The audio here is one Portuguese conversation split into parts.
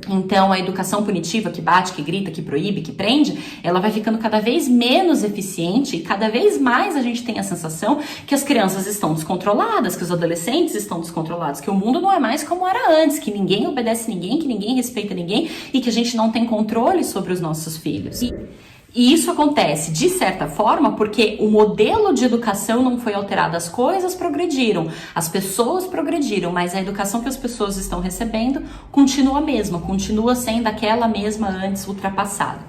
Então, a educação punitiva que bate, que grita, que proíbe, que prende, ela vai ficando cada vez menos eficiente e cada vez mais a gente tem a sensação que as crianças estão descontroladas, que os adolescentes estão descontrolados, que o mundo não é mais como era antes, que ninguém obedece ninguém, que ninguém respeita ninguém e que a gente não tem controle sobre os nossos filhos. E isso acontece, de certa forma, porque o modelo de educação não foi alterado. As coisas progrediram, as pessoas progrediram, mas a educação que as pessoas estão recebendo continua a mesma, continua sendo aquela mesma antes ultrapassada.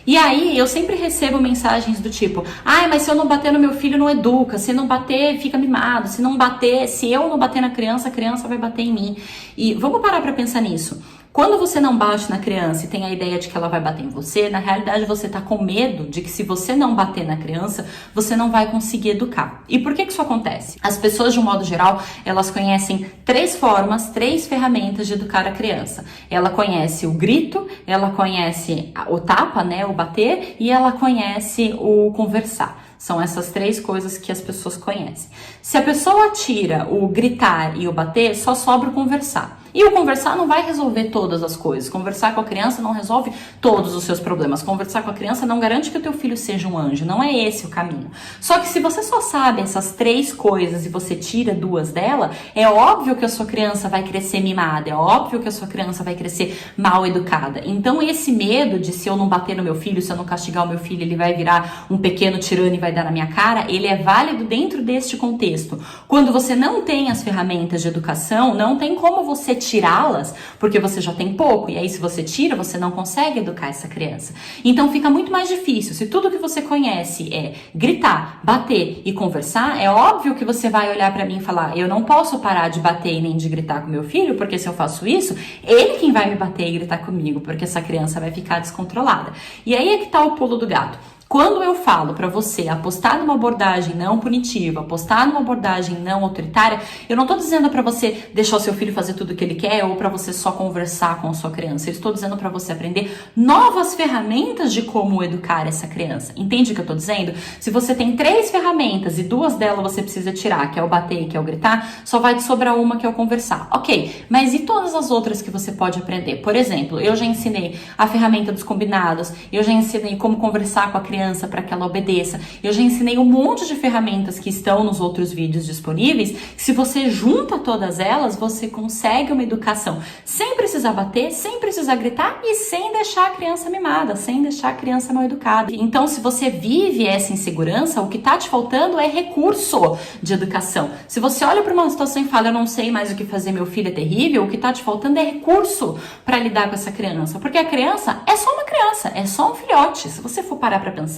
E aí, eu sempre recebo mensagens do tipo, mas se eu não bater no meu filho, não educa, se não bater, fica mimado, se eu não bater na criança, a criança vai bater em mim. E vamos parar pra pensar nisso. Quando você não bate na criança e tem a ideia de que ela vai bater em você, na realidade você tá com medo de que se você não bater na criança, você não vai conseguir educar. E por que isso acontece? As pessoas, de um modo geral, elas conhecem 3 formas, 3 ferramentas de educar a criança. Ela conhece o grito, ela conhece o tapa, né, o bater, e ela conhece o conversar. São essas 3 coisas que as pessoas conhecem. Se a pessoa tira o gritar e o bater, só sobra o conversar. E o conversar não vai resolver todas as coisas. Conversar com a criança não resolve todos os seus problemas. Conversar com a criança não garante que o teu filho seja um anjo. Não é esse o caminho. Só que se você só sabe essas 3 coisas e você tira 2 dela, é óbvio que a sua criança vai crescer mimada. É óbvio que a sua criança vai crescer mal educada. Então esse medo de se eu não bater no meu filho, se eu não castigar o meu filho, ele vai virar um pequeno tirano e vai dar na minha cara, ele é válido dentro deste contexto. Quando você não tem as ferramentas de educação, não tem como você tirá-las, porque você já tem pouco, e aí se você tira, você não consegue educar essa criança. Então fica muito mais difícil. Se tudo que você conhece é gritar, bater e conversar, é óbvio que você vai olhar pra mim e falar, eu não posso parar de bater e nem de gritar com meu filho, porque se eu faço isso, ele quem vai me bater e gritar comigo, porque essa criança vai ficar descontrolada. E aí é que tá o pulo do gato. Quando eu falo para você apostar numa abordagem não punitiva, apostar numa abordagem não autoritária, eu não estou dizendo para você deixar o seu filho fazer tudo o que ele quer ou para você só conversar com a sua criança. Eu estou dizendo para você aprender novas ferramentas de como educar essa criança. Entende o que eu estou dizendo? Se você tem 3 ferramentas e 2 delas você precisa tirar, que é o bater e que é o gritar, só vai te sobrar uma, que é o conversar. Ok, mas e todas as outras que você pode aprender? Por exemplo, eu já ensinei a ferramenta dos combinados, eu já ensinei como conversar com a criança para que ela obedeça. Eu já ensinei um monte de ferramentas que estão nos outros vídeos disponíveis. Se você junta todas elas, você consegue uma educação sem precisar bater, sem precisar gritar e sem deixar a criança mimada, sem deixar a criança mal educada. Então, se você vive essa insegurança, o que tá te faltando é recurso de educação. Se você olha para uma situação e fala, eu não sei mais o que fazer, meu filho é terrível, o que tá te faltando é recurso para lidar com essa criança. Porque a criança é só uma criança, é só um filhote. Se você for parar para pensar,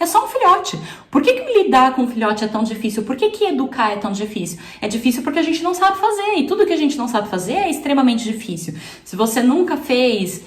é só um filhote. Por que lidar com um filhote é tão difícil? Por que educar é tão difícil? É difícil porque a gente não sabe fazer. E tudo que a gente não sabe fazer é extremamente difícil. Se você nunca fez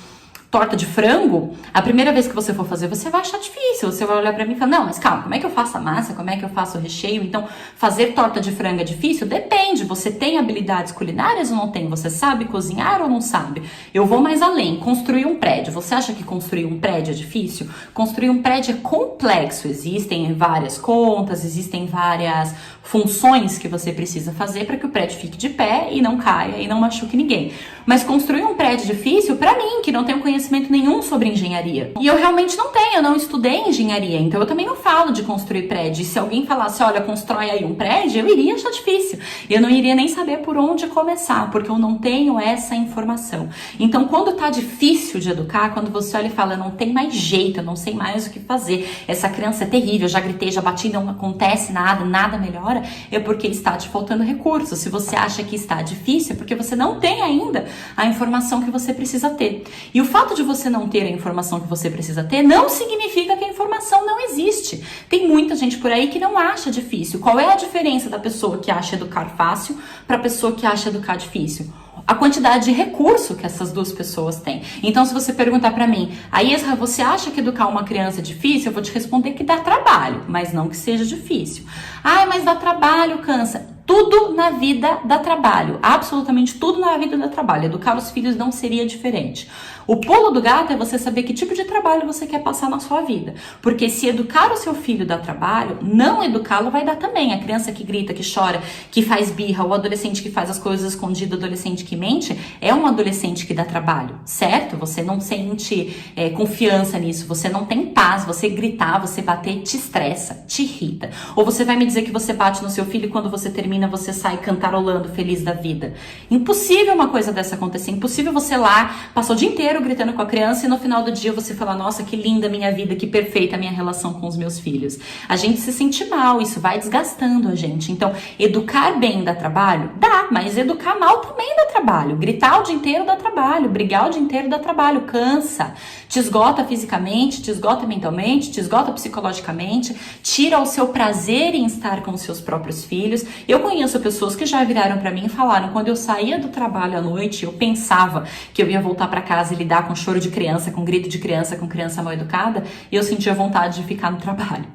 torta de frango, a primeira vez que você for fazer, você vai achar difícil. Você vai olhar pra mim e falar, não, mas calma, como é que eu faço a massa? Como é que eu faço o recheio? Então, fazer torta de frango é difícil? Depende. Você tem habilidades culinárias ou não tem? Você sabe cozinhar ou não sabe? Eu vou mais além. Construir um prédio. Você acha que construir um prédio é difícil? Construir um prédio é complexo. Existem várias contas, existem várias funções que você precisa fazer para que o prédio fique de pé e não caia e não machuque ninguém. Mas construir um prédio difícil, para mim, que não tenho conhecimento nenhum sobre engenharia. E eu realmente não tenho, eu não estudei engenharia, então eu também não falo de construir prédio. E se alguém falasse, olha, constrói aí um prédio, eu iria achar difícil. Eu não iria nem saber por onde começar, porque eu não tenho essa informação. Então, quando tá difícil de educar, quando você olha e fala, não tem mais jeito, eu não sei mais o que fazer, essa criança é terrível, já gritei, já bati, não acontece nada, nada melhora, é porque está te faltando recursos. Se você acha que está difícil, é porque você não tem ainda a informação que você precisa ter. E o fato de você não ter a informação que você precisa ter não significa que a informação não existe. Tem muita gente por aí que não acha difícil. Qual é a diferença da pessoa que acha educar fácil para a pessoa que acha educar difícil? A quantidade de recurso que essas duas pessoas têm. Então, se você perguntar pra mim, Esra, você acha que educar uma criança é difícil? Eu vou te responder que dá trabalho, mas não que seja difícil. Mas dá trabalho, cansa. Tudo na vida dá trabalho, absolutamente tudo na vida dá trabalho. Educar os filhos não seria diferente. O pulo do gato é você saber que tipo de trabalho você quer passar na sua vida. Porque se educar o seu filho dá trabalho, não educá-lo vai dar também. A criança que grita, que chora, que faz birra, o adolescente que faz as coisas escondido, o adolescente que mente, é um adolescente que dá trabalho, certo? Você não sente confiança nisso, você não tem paz, você gritar, você bater, te estressa, te irrita. Ou você vai me dizer que você bate no seu filho e quando você termina, você sai cantarolando, feliz da vida. Impossível uma coisa dessa acontecer, impossível você lá, passou o dia inteiro gritando com a criança e no final do dia você fala, nossa, que linda a minha vida, que perfeita a minha relação com os meus filhos. A gente se sente mal, isso vai desgastando a gente. Então, educar bem dá trabalho? Dá, mas educar mal também dá trabalho. Gritar o dia inteiro dá trabalho, brigar o dia inteiro dá trabalho, cansa. Te esgota fisicamente, te esgota mentalmente, te esgota psicologicamente, tira o seu prazer em estar com os seus próprios filhos. Eu conheço pessoas que já viraram pra mim e falaram, quando eu saía do trabalho à noite, eu pensava que eu ia voltar pra casa e lidar com choro de criança, com grito de criança, com criança mal educada, e eu sentia vontade de ficar no trabalho.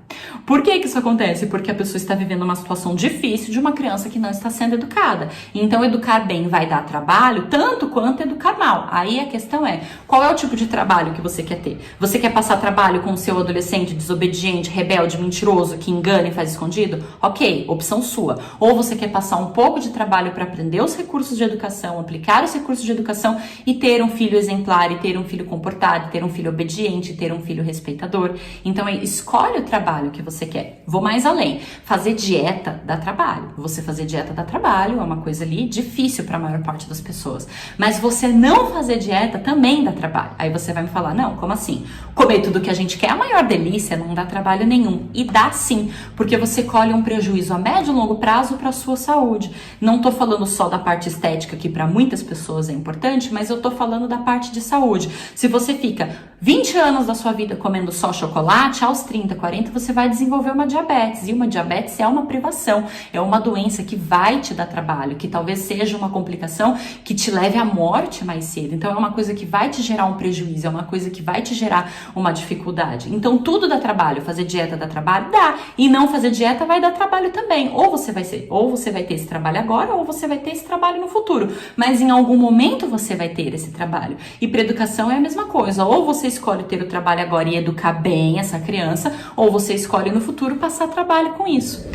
Por que isso acontece? Porque a pessoa está vivendo uma situação difícil de uma criança que não está sendo educada. Então, educar bem vai dar trabalho, tanto quanto educar mal. Aí a questão é, qual é o tipo de trabalho que você quer ter? Você quer passar trabalho com o seu adolescente desobediente, rebelde, mentiroso, que engana e faz escondido? Ok, opção sua. Ou você quer passar um pouco de trabalho para aprender os recursos de educação, aplicar os recursos de educação e ter um filho exemplar, e ter um filho comportado, ter um filho obediente, ter um filho respeitador. Então, escolhe o trabalho que você quer. Vou mais além. Fazer dieta dá trabalho. Você fazer dieta dá trabalho, é uma coisa ali difícil para a maior parte das pessoas. Mas você não fazer dieta também dá trabalho. Aí você vai me falar, não, como assim? Comer tudo que a gente quer é a maior delícia, não dá trabalho nenhum. E dá sim, porque você colhe um prejuízo a médio e longo prazo para a sua saúde. Não tô falando só da parte estética, que para muitas pessoas é importante, mas eu tô falando da parte de saúde. Se você fica 20 anos da sua vida comendo só chocolate, aos 30, 40 você vai desenvolver uma diabetes. E uma diabetes é uma privação, é uma doença que vai te dar trabalho, que talvez seja uma complicação que te leve à morte mais cedo. Então é uma coisa que vai te gerar um prejuízo, é uma coisa que vai te gerar uma dificuldade. Então tudo dá trabalho. Fazer dieta dá trabalho? Dá. E não fazer dieta vai dar trabalho também. Ou você vai ter esse trabalho agora, ou você vai ter esse trabalho no futuro. Mas em algum momento você vai ter esse trabalho. E para educação é a mesma coisa. Ou você escolhe ter o trabalho agora e educar bem essa criança, ou você escolhe no futuro passar trabalho com isso.